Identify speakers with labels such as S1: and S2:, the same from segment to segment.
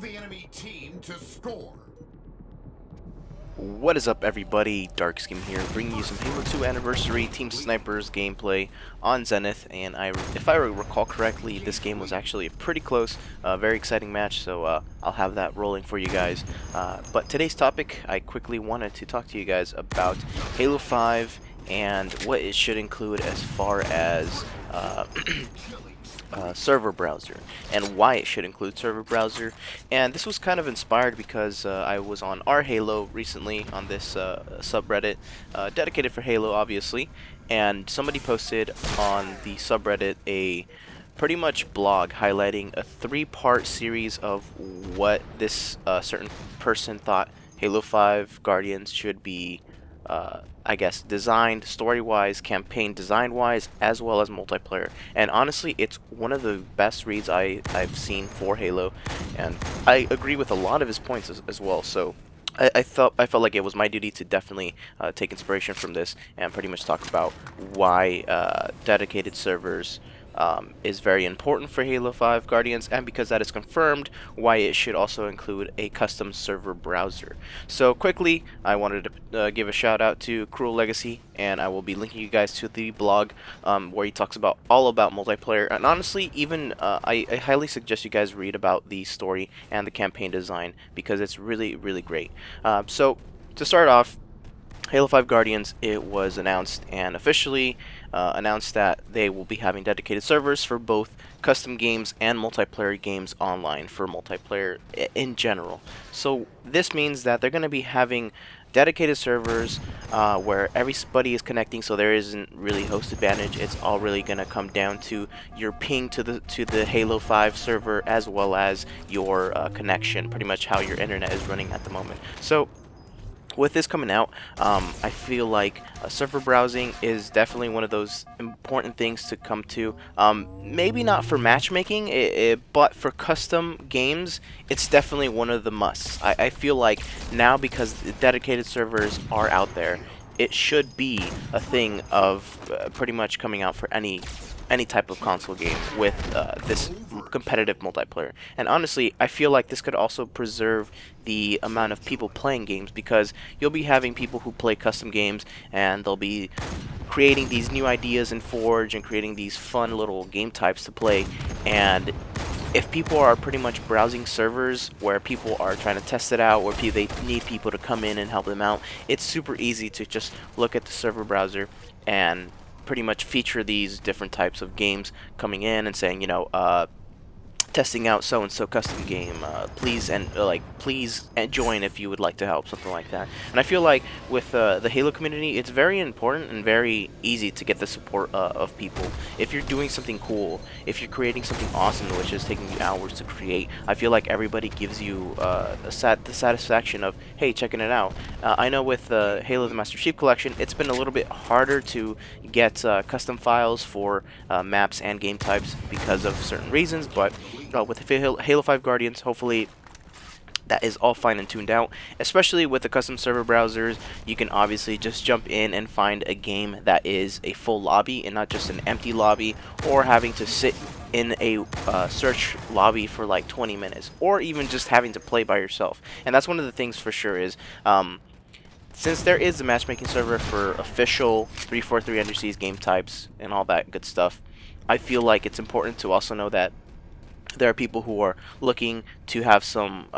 S1: the enemy team to score.
S2: What is up, everybody? Darkskim here, bringing you some Halo 2 Anniversary Team Snipers gameplay on Zenith. And if I recall correctly, this game was actually a pretty close, very exciting match. So I'll have that rolling for you guys. But today's topic, I quickly wanted to talk to you guys about Halo 5 and what it should include as far as server browser and why it should include server browser. And this was kind of inspired because I was on our Halo recently on this subreddit dedicated for Halo, obviously, and somebody posted on the subreddit a pretty much blog highlighting a three-part series of what this certain person thought Halo 5 Guardians should be, I guess, designed story-wise, campaign design-wise, as well as multiplayer. And honestly, it's one of the best reads I've seen for Halo, and I agree with a lot of his points as well. So I felt like it was my duty to definitely take inspiration from this and pretty much talk about why dedicated servers is very important for Halo 5 Guardians, and because that is confirmed, why it should also include a custom server browser. So quickly, I wanted to give a shout out to Cruel Legacy, and I will be linking you guys to the blog where he talks about all about multiplayer. And honestly, even I highly suggest you guys read about the story and the campaign design because it's really great. So to start off, Halo 5 Guardians, it was announced and officially announced that they will be having dedicated servers for both custom games and multiplayer games online for multiplayer in general. So this means that they're going to be having dedicated servers where everybody is connecting, so there isn't really host advantage. It's all really going to come down to your ping to the Halo 5 server, as well as your connection, pretty much how your internet is running at the moment. So with this coming out, I feel like server browsing is definitely one of those important things to come to. Maybe not for matchmaking, but for custom games, it's definitely one of the musts. I feel like now, because the dedicated servers are out there, it should be a thing of pretty much coming out for any type of console game with this competitive multiplayer. And honestly, I feel like this could also preserve the amount of people playing games, because you'll be having people who play custom games and they'll be creating these new ideas in Forge and creating these fun little game types to play. And if people are pretty much browsing servers where people are trying to test it out, where they need people to come in and help them out, it's super easy to just look at the server browser and pretty much feature these different types of games coming in and saying, testing out so and so custom game, please join if you would like to help, something like that. And I feel like with the Halo community, it's very important and very easy to get the support of people. If you're doing something cool, if you're creating something awesome which is taking you hours to create, I feel like everybody gives you the satisfaction of, hey, checking it out. I know with Halo the Master Chief Collection, it's been a little bit harder to get custom files for maps and game types because of certain reasons, but with Halo 5 Guardians, hopefully that is all fine and tuned out. Especially with the custom server browsers, you can obviously just jump in and find a game that is a full lobby and not just an empty lobby, or having to sit in a search lobby for like 20 minutes, or even just having to play by yourself. And that's one of the things for sure is, since there is a matchmaking server for official 343 Underseas game types and all that good stuff, I feel like it's important to also know that there are people who are looking to have some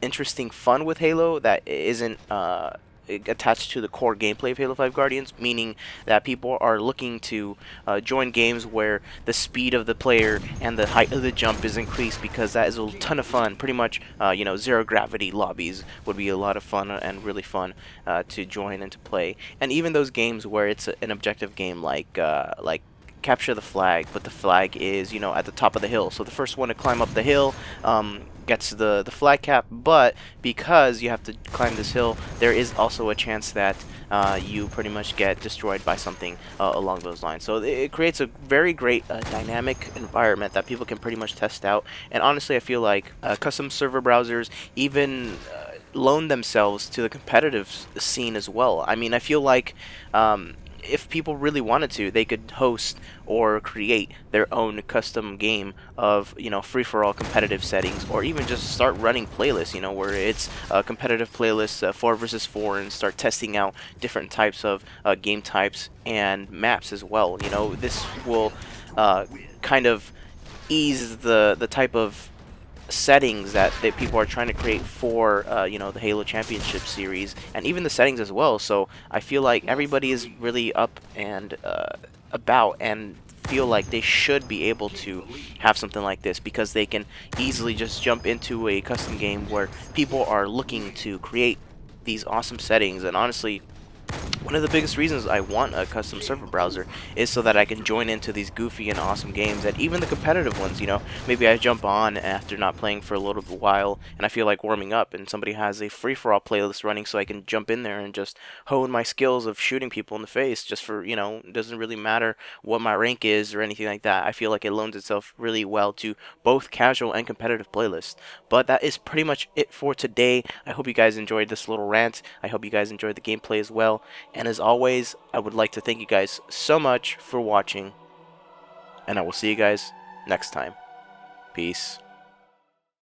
S2: interesting fun with Halo that isn't attached to the core gameplay of Halo 5 Guardians, meaning that people are looking to join games where the speed of the player and the height of the jump is increased, because that is a ton of fun. Pretty much, zero gravity lobbies would be a lot of fun and really fun to join and to play. And even those games where it's an objective game like capture the flag, but the flag is, at the top of the hill, so the first one to climb up the hill gets the flag cap. But because you have to climb this hill, there is also a chance that you pretty much get destroyed by something along those lines. So it creates a very great dynamic environment that people can pretty much test out. And honestly, I feel like custom server browsers even loan themselves to the competitive scene as well. I mean, I feel like if people really wanted to, they could host or create their own custom game of, free-for-all competitive settings, or even just start running playlists, where it's competitive playlists, 4 versus 4, and start testing out different types of game types and maps as well. This will kind of ease the type of settings that people are trying to create for the Halo Championship series, and even the settings as well. So I feel like everybody is really up and about, and feel like they should be able to have something like this, because they can easily just jump into a custom game where people are looking to create these awesome settings. And honestly, one of the biggest reasons I want a custom server browser is so that I can join into these goofy and awesome games, and even the competitive ones. Maybe I jump on after not playing for a little while and I feel like warming up, and somebody has a free-for-all playlist running, so I can jump in there and just hone my skills of shooting people in the face, just for, it doesn't really matter what my rank is or anything like that. I feel like it loans itself really well to both casual and competitive playlists. But that is pretty much it for today. I hope you guys enjoyed this little rant. I hope you guys enjoyed the gameplay as well. And as always, I would like to thank you guys so much for watching, and I will see you guys next time. Peace.